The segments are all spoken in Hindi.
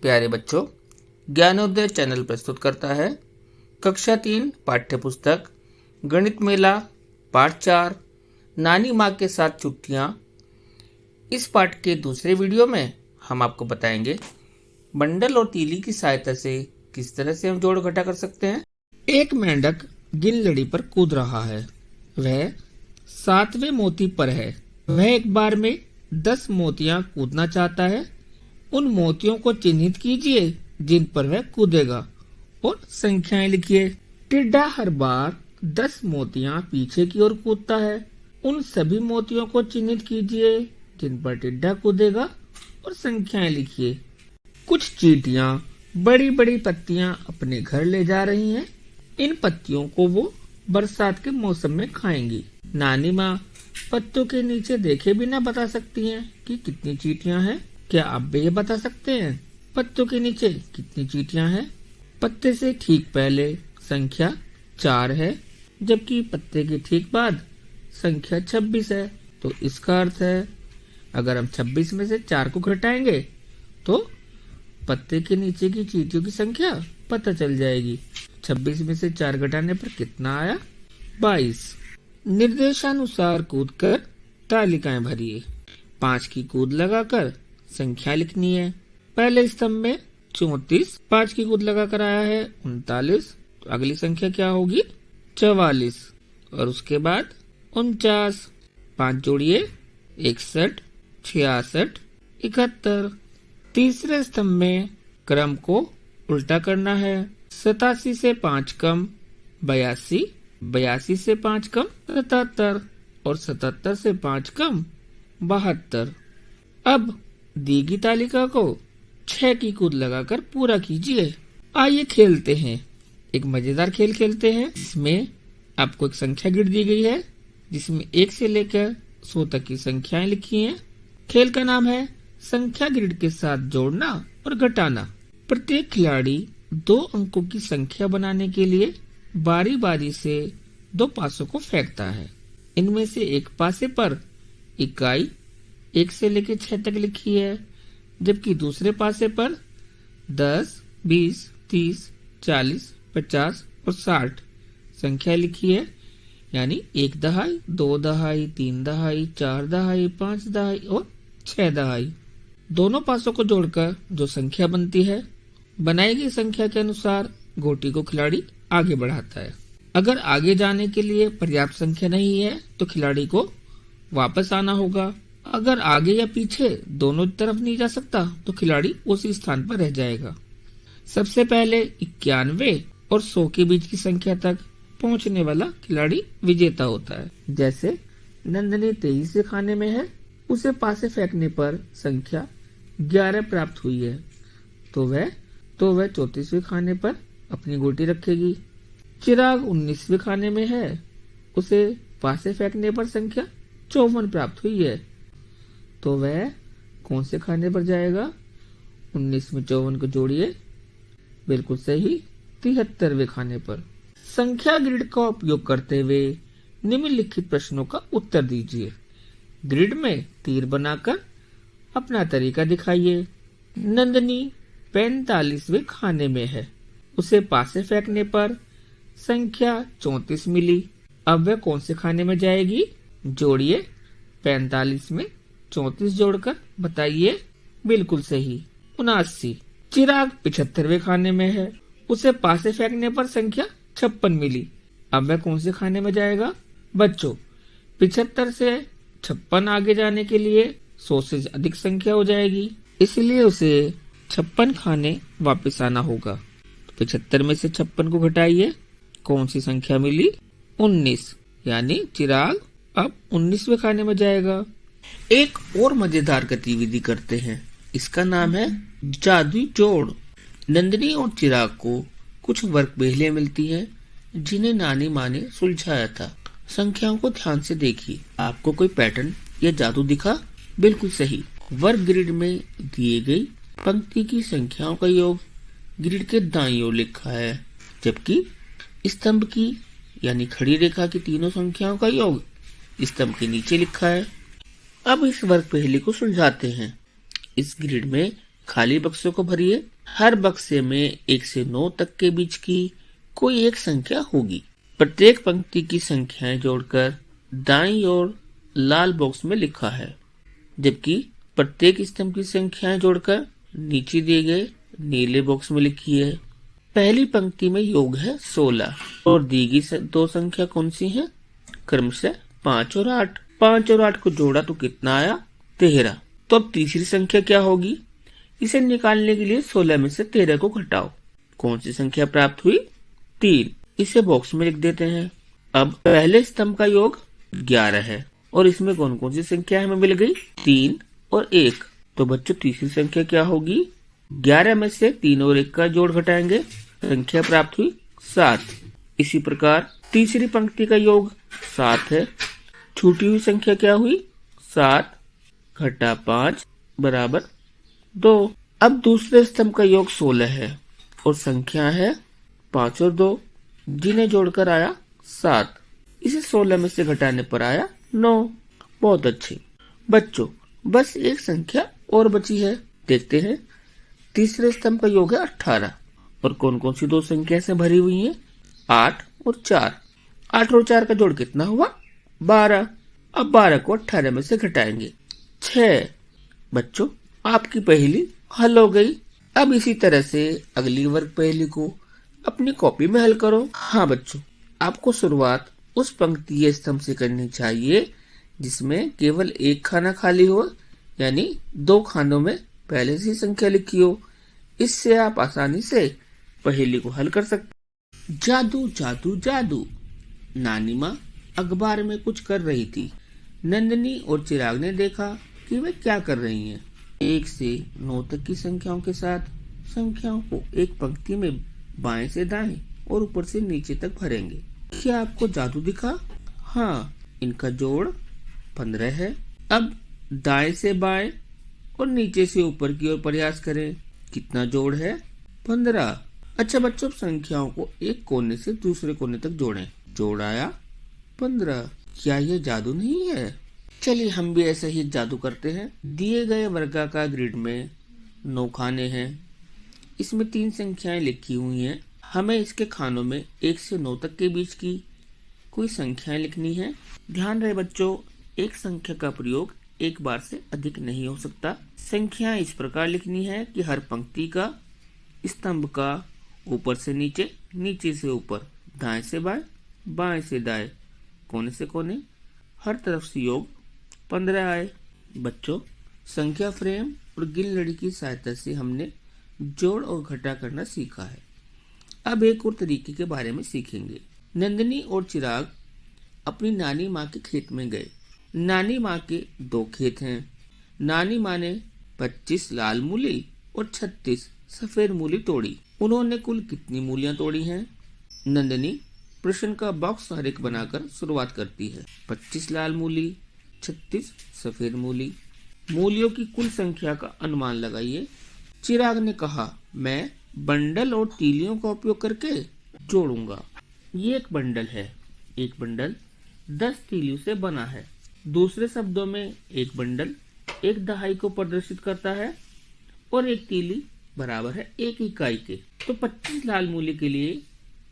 प्यारे बच्चों, ज्ञानोदय चैनल प्रस्तुत करता है कक्षा 3 पाठ्य पुस्तक गणित मेला पाठ 4 नानी माँ के साथ छुट्टियाँ। इस पाठ के दूसरे वीडियो में हम आपको बताएंगे बंडल और तीली की सहायता से किस तरह से हम जोड़ घटा कर सकते हैं। एक मेंढक गिन लड़ी पर कूद रहा है। वह 7वें मोती पर है। वह एक बार में 10 मोतियां कूदना चाहता है। उन मोतियों को चिन्हित कीजिए जिन पर वह कूदेगा और संख्याएं लिखिए। टिड्डा हर बार 10 मोतियां पीछे की ओर कूदता है। उन सभी मोतियों को चिन्हित कीजिए जिन पर टिड्डा कूदेगा और संख्याएं लिखिए। कुछ चींटियां बड़ी बड़ी पत्तियां अपने घर ले जा रही हैं। इन पत्तियों को वो बरसात के मौसम में खाएंगी। नानी माँ पत्तों के नीचे देखे बिना बता सकती हैं कि कितनी चींटियां हैं। क्या आप भी ये बता सकते हैं पत्तों के नीचे कितनी चींटियां हैं? पत्ते से ठीक पहले संख्या 4 है, जबकि पत्ते के ठीक बाद संख्या 26 है। तो इसका अर्थ है अगर हम 26 में से 4 को घटाएंगे तो पत्ते के नीचे की चींटियों की संख्या पता चल जाएगी। 26 में से 4 घटाने पर कितना आया? 22। निर्देशानुसार कूदकर तालिकाएं भरिए। 5 की कूद लगाकर संख्या लिखनी है। पहले स्तंभ में 34, 5 की कूद लगाकर आया है 39। तो अगली संख्या क्या होगी? 44। और उसके बाद 49, 5 जोड़िए 61, 66, 71। तीसरे स्तंभ में क्रम को उल्टा करना है। 87 से 5 कम 82, 82 से 5 कम 77 और 77 से 5 कम 72। अब दी गई तालिका को 6 की कूद लगाकर पूरा कीजिए। आइए खेलते हैं। एक मजेदार खेल खेलते हैं। इसमें आपको एक संख्या गिर दी गई है जिसमें 1 से लेकर 100 तक की संख्याएं लिखी हैं। खेल का नाम है संख्या ग्रिड के साथ जोड़ना और घटाना। प्रत्येक खिलाड़ी 2 अंकों की संख्या बनाने के लिए बारी बारी से 2 पासों को फेंकता है। इनमें से एक पासे पर इकाई 1 से लेकर 6 तक लिखी है, जबकि दूसरे पासे पर 10, 20, 30, 40, 50 और 60 संख्या लिखी है। यानी 1 दहाई, 2 दहाई, 3 दहाई, 4 दहाई, 5 दहाई और 6 दहाई। दोनों पासों को जोड़कर जो संख्या बनती है, बनाई गई संख्या के अनुसार गोटी को खिलाड़ी आगे बढ़ाता है। अगर आगे जाने के लिए पर्याप्त संख्या नहीं है तो खिलाड़ी को वापस आना होगा। अगर आगे या पीछे दोनों तरफ नहीं जा सकता तो खिलाड़ी उसी स्थान पर रह जाएगा। सबसे पहले 91 और 100 के बीच की संख्या तक पहुंचने वाला खिलाड़ी विजेता होता है। जैसे नंदनी 23वें खाने में है, उसे पासे फेंकने पर संख्या 11 प्राप्त हुई है, तो वह 34वें खाने पर अपनी गोटी रखेगी। चिराग 19वें खाने में है, उसे पासे फेंकने पर संख्या 54 प्राप्त हुई है, तो वह कौन से खाने पर जाएगा? 19 में 54 को जोड़िए, बिल्कुल सही, 73वें खाने पर। संख्या ग्रिड का उपयोग करते हुए निम्नलिखित प्रश्नों का उत्तर दीजिए। ग्रिड में तीर बनाकर अपना तरीका दिखाइए। नंदनी 45वें खाने में है, उसे पासे फेंकने पर संख्या 34 मिली। अब वह कौन से खाने में जाएगी? जोड़िए, 45 में 34 जोड़कर बताइए, बिल्कुल सही, 79। चिराग 75वें खाने में है, उसे पासे फेंकने पर संख्या 56 मिली। अब वह कौन से खाने में जाएगा? बच्चों, 75 से 56 आगे जाने के लिए 100 से अधिक संख्या हो जाएगी, इसलिए उसे 56 खाने वापस आना होगा। 75 में से 56 को घटाइए, कौन सी संख्या मिली? 19। यानी चिराग अब 19वें खाने में जाएगा। एक और मजेदार गतिविधि करते हैं, इसका नाम है जादुई जोड़। नंदनी और चिराग को कुछ वर्कबेहले मिलती हैं जिन्हें नानी माँ ने सुलझाया था। संख्याओं को ध्यान से देखिए, आपको कोई पैटर्न या जादू दिखा? बिल्कुल सही। वर्ग ग्रिड में दिए गई पंक्ति की संख्याओं का योग ग्रिड के दाईं ओर लिखा है, जबकि स्तंभ की यानी खड़ी रेखा की तीनों संख्याओं का योग स्तंभ के नीचे लिखा है। अब इस वर्ग पहेली को सुलझाते हैं। इस ग्रिड में खाली बक्सों को भरिए। हर बक्से में 1 से 9 तक के बीच की कोई एक संख्या होगी। प्रत्येक पंक्ति की संख्याएं जोड़कर दाईं ओर लाल बॉक्स में लिखा है, जबकि प्रत्येक स्तंभ की संख्याएं जोड़कर नीचे दिए गए नीले बॉक्स में लिखी है। पहली पंक्ति में योग है 16 और दी गई दो संख्या कौन सी है? क्रमशः 5 और 8। 5 और 8 को जोड़ा तो कितना आया? 13। तो अब तीसरी संख्या क्या होगी? इसे निकालने के लिए 16 में से 13 को घटाओ। कौन सी संख्या प्राप्त हुई? 3। इसे बॉक्स में लिख देते हैं। अब पहले स्तंभ का योग 11 है और इसमें कौन कौन सी संख्या हमें मिल गई? 3 और 1। तो बच्चों तीसरी संख्या क्या होगी? 11 में से 3 और 1 का जोड़ घटाएंगे, संख्या प्राप्त हुई 7। इसी प्रकार तीसरी पंक्ति का योग 7 है। छूटी हुई संख्या क्या हुई? 7 घटा 5 बराबर 2। अब दूसरे स्तंभ का योग 16 है और संख्या है 5 और 2, जिन्हें जोड़कर आया 7। इसे 16 में से घटाने पर आया 9। बहुत अच्छे बच्चों, बस एक संख्या और बची है। देखते हैं। तीसरे स्तंभ का योग है 18 और कौन कौन सी दो संख्या से भरी हुई है? 8 और 4। 8 और 4 का जोड़ कितना हुआ? 12। अब 12 को 18 में से घटाएंगे, 6। बच्चों आपकी पहेली हल हो गई। अब इसी तरह से अगली वर्ग पहेली को अपनी कॉपी में हल करो। हाँ बच्चों, आपको शुरुआत उस पंक्ति या स्तंभ से करनी चाहिए जिसमें केवल एक खाना खाली हो, यानी 2 खानों में पहले से संख्या लिखी हो। इससे आप आसानी से पहेली को हल कर सकते। जादू जादू जादू। नानी माँ अखबार में कुछ कर रही थी। नंदनी और चिराग ने देखा कि वे क्या कर रही हैं। 1 से 9 तक की संख्याओं के साथ संख्याओं को एक पंक्ति में बाएं से दाएं और ऊपर से नीचे तक भरेंगे। क्या आपको जादू दिखा? हाँ, इनका जोड़ 15 है। अब दाएं से बाएं और नीचे से ऊपर की ओर प्रयास करें। कितना जोड़ है? 15। अच्छा बच्चों, संख्याओं को एक कोने से दूसरे कोने तक जोड़ें। जोड़ आया 15। क्या यह जादू नहीं है? चलिए हम भी ऐसा ही जादू करते हैं। दिए गए वर्गाकार ग्रिड में 9 खाने हैं। इसमें 3 संख्याएं लिखी हुई हैं। हमें इसके खानों में 1 से 9 तक के बीच की कोई संख्याएं लिखनी है। ध्यान रहे बच्चों, एक संख्या का प्रयोग एक बार से अधिक नहीं हो सकता। संख्या इस प्रकार लिखनी है कि हर पंक्ति का, स्तंभ का ऊपर से नीचे, नीचे से ऊपर, दाएं से बाएं, बाएं से दाएं, कोने से कोने, हर तरफ से योग 15 आए। बच्चों संख्या फ्रेम और गिन लड़ी की सहायता से हमने जोड़ और घटा करना सीखा है। अब एक और तरीके के बारे में सीखेंगे। नंदनी और चिराग अपनी नानी माँ के खेत में गए। नानी माँ के 2 खेत हैं। नानी माँ ने 25 लाल मूली और 36 सफेद मूली तोड़ी। उन्होंने कुल कितनी मूलियाँ तोड़ी हैं? नंदनी प्रश्न का बॉक्स आरेख बनाकर शुरुआत करती है। 25 लाल मूली, 36 सफेद मूली। मूलियों की कुल संख्या का अनुमान लगाइए। चिराग ने कहा, मैं बंडल और तीलियों का उपयोग करके जोड़ूंगा। ये एक बंडल है। एक बंडल 10 तीलियों से बना है। दूसरे शब्दों में एक बंडल 1 दहाई को प्रदर्शित करता है और 1 तीली बराबर है 1 इकाई के। तो 25 लाल मूली के लिए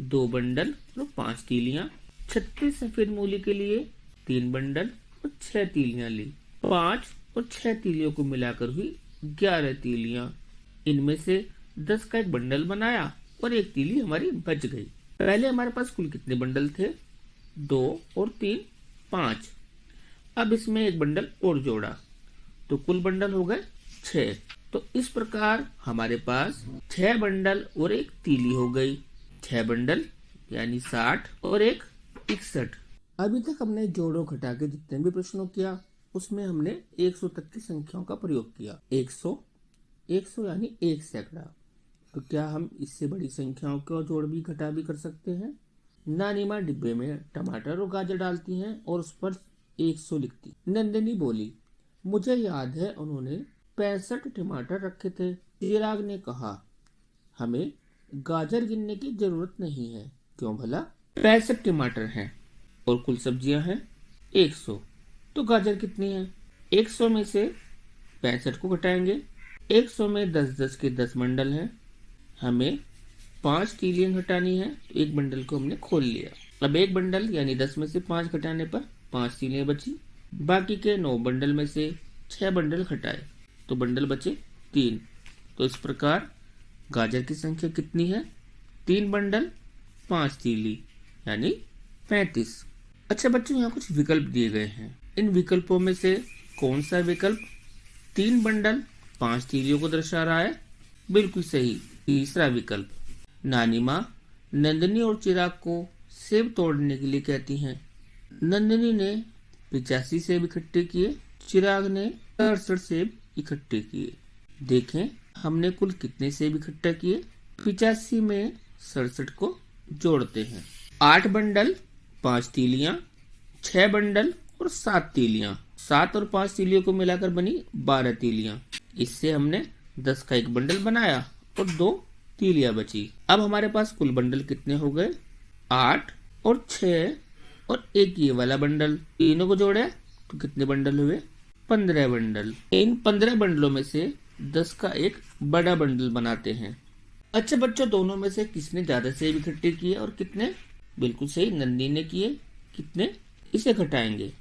2 बंडल और 5 तीलियां। 36 सफेद मूली के लिए 3 बंडल और 6 तीलियां ली। 5 और 6 तीलियों को मिलाकर हुई 11 तीलियां। इनमें से 10 का एक बंडल बनाया और 1 तीली हमारी बच गई। पहले हमारे पास कुल कितने बंडल थे? 2 और 3 5। अब इसमें एक बंडल और जोड़ा तो कुल बंडल हो गए 6। तो इस प्रकार हमारे पास 6 बंडल और 1 तीली हो गई। 6 बंडल यानी 60 और 1 61। अभी तक हमने जोड़ो घटा के जितने भी प्रश्नों किया उसमें हमने 100 तक की संख्याओं का प्रयोग किया। 100 यानी 1 सैकड़ा। तो क्या हम इससे बड़ी संख्याओं का जोड़ भी घटा भी कर सकते हैं? नानी माँ डिब्बे में टमाटर और गाजर डालती हैं और उस पर 100 लिखती। नंदिनी बोली, मुझे याद है उन्होंने 65 टमाटर रखे थे। चिराग ने कहा, हमें गाजर गिनने की जरूरत नहीं है। क्यों भला? 65 टमाटर हैं और कुल सब्जियां हैं 100। तो गाजर कितनी है? 100 में से 65 को घटाएंगे 100 में 10-10 के 10 बंडल हैं, हमें 5 तीलियां घटानी है, तो एक बंडल को हमने खोल लिया। अब एक बंडल यानी 10 में से 5 घटाने पर 5 तीलियां बची, बाकी के 9 बंडल में से 6 बंडल घटाए तो बंडल बचे 3। तो इस प्रकार गाजर की संख्या कितनी है? 3 बंडल 5 तीली यानी 35। अच्छा बच्चों, यहाँ कुछ विकल्प दिए गए हैं। इन विकल्पों में से कौन सा विकल्प 3 बंडल 5 तीलियों को दर्शा रहा है? बिल्कुल सही, तीसरा विकल्प। नानी माँ नंदनी और चिराग को सेब तोड़ने के लिए कहती हैं। नंदनी ने 85 सेब इकट्ठे किए, चिराग ने 68 सेब इकट्ठे किए। देखें हमने कुल कितने सेब इकट्ठा किए। 85 में 67 को जोड़ते हैं। 8 बंडल 5 तीलियां, 6 बंडल और 7 तीलियां। 7 और 5 तीलियों को मिलाकर बनी 12 तीलियां। इससे हमने 10 का एक बंडल बनाया और 2 तीलियां बची। अब हमारे पास कुल बंडल कितने हो गए? 8 और 6 और एक ये वाला बंडल। तीनों को जोड़े तो कितने बंडल हुए? 15 बंडल। इन 15 बंडलों में से 10 का एक बड़ा बंडल बनाते हैं। अच्छा बच्चों, दोनों में से किसने ज्यादा सेब इकट्ठे किए और कितने? बिल्कुल सही, नंदी ने किए। कितने? इसे घटाएंगे।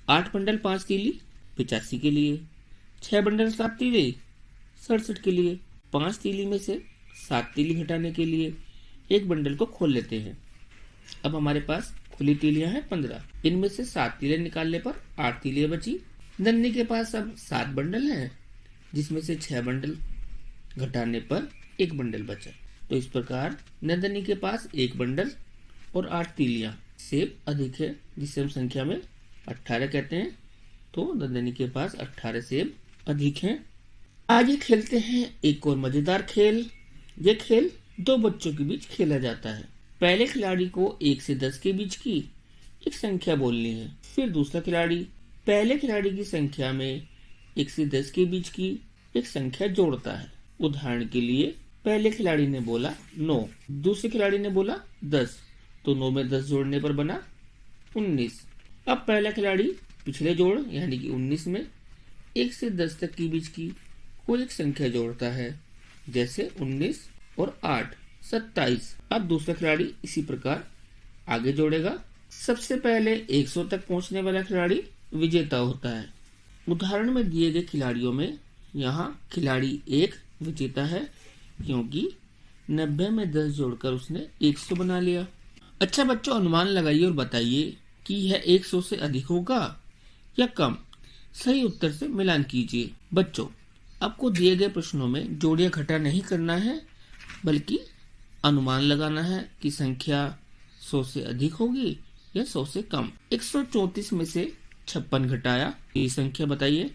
8 बंडल 5 तीली 85 के लिए, 6 बंडल 7 तीली 67 के लिए, 5 तीली में से 7 तीली घटाने के लिए एक बंडल को खोल लेते हैं। अब हमारे पास खुली तीलियां हैं 15। इनमें से 7 तीलियां निकालने पर 8 तीलियां बची। नन्नी के पास अब 7 बंडल हैं, जिसमें से 6 बंडल घटाने पर एक बंडल बचा। तो इस प्रकार नंदनी के पास 1 बंडल और 8 तीलियां सेब अधिक है, जिसे हम संख्या में 18 कहते हैं। तो नंदनी के पास 18 सेब अधिक हैं। आगे खेलते हैं एक और मजेदार खेल। ये खेल 2 बच्चों के बीच खेला जाता है। पहले खिलाड़ी को 1 से 10 के बीच की एक संख्या बोलनी है। फिर दूसरा खिलाड़ी पहले खिलाड़ी की संख्या में 1 से 10 के बीच की एक संख्या जोड़ता है। उदाहरण के लिए पहले खिलाड़ी ने बोला 9, दूसरे खिलाड़ी ने बोला 10, तो 9 में 10 जोड़ने पर बना 19। अब पहला खिलाड़ी पिछले जोड़ यानी कि 19 में 1 से 10 तक के बीच की कोई एक संख्या जोड़ता है, जैसे 19 और 8 27। अब दूसरा खिलाड़ी इसी प्रकार आगे जोड़ेगा। सबसे पहले 100 तक पहुंचने वाला खिलाड़ी विजेता होता है। उदाहरण में दिए गए खिलाड़ियों में यहाँ खिलाड़ी 1 विजेता है, क्योंकि 90 में 10 जोड़कर उसने 100 बना लिया। अच्छा बच्चों, अनुमान लगाइए और बताइए कि यह 100 से अधिक होगा या कम। सही उत्तर से मिलान कीजिए। बच्चों, आपको दिए गए प्रश्नों में जोड़ या घटा नहीं करना है, बल्कि अनुमान लगाना है कि संख्या 100 से अधिक होगी या 100 से कम। 134 में से 56 घटाया, ये संख्या बताइए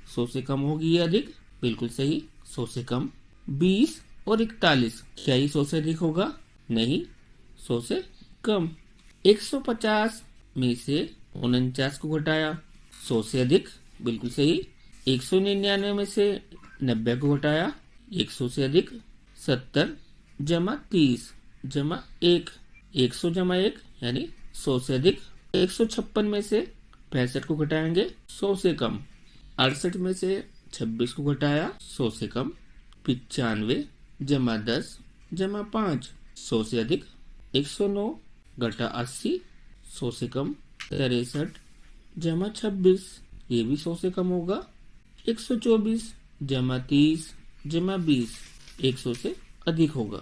100 से कम होगी या अधिक? बिल्कुल सही, 100 से कम। 20 और 41, क्या ये 100 से अधिक होगा? नहीं, 100 से कम। 150 में से 49 को घटाया, 100 से अधिक? बिल्कुल सही। 199 में से 90 को घटाया, 100 से अधिक। 70 जमा 30 जमा 1, 100 जमा 1 यानी 100 से अधिक। 156 में से 65 को घटाएंगे, 100 से कम। 68 में से 26 को घटाया, 100 से कम। 95 जमा 10 जमा 5, 100 से अधिक। 109 घटा 80, 100 से कम। 63 जमा 26, ये भी 100 से कम होगा। 124 जमा 30 जमा 20, 100 से अधिक होगा।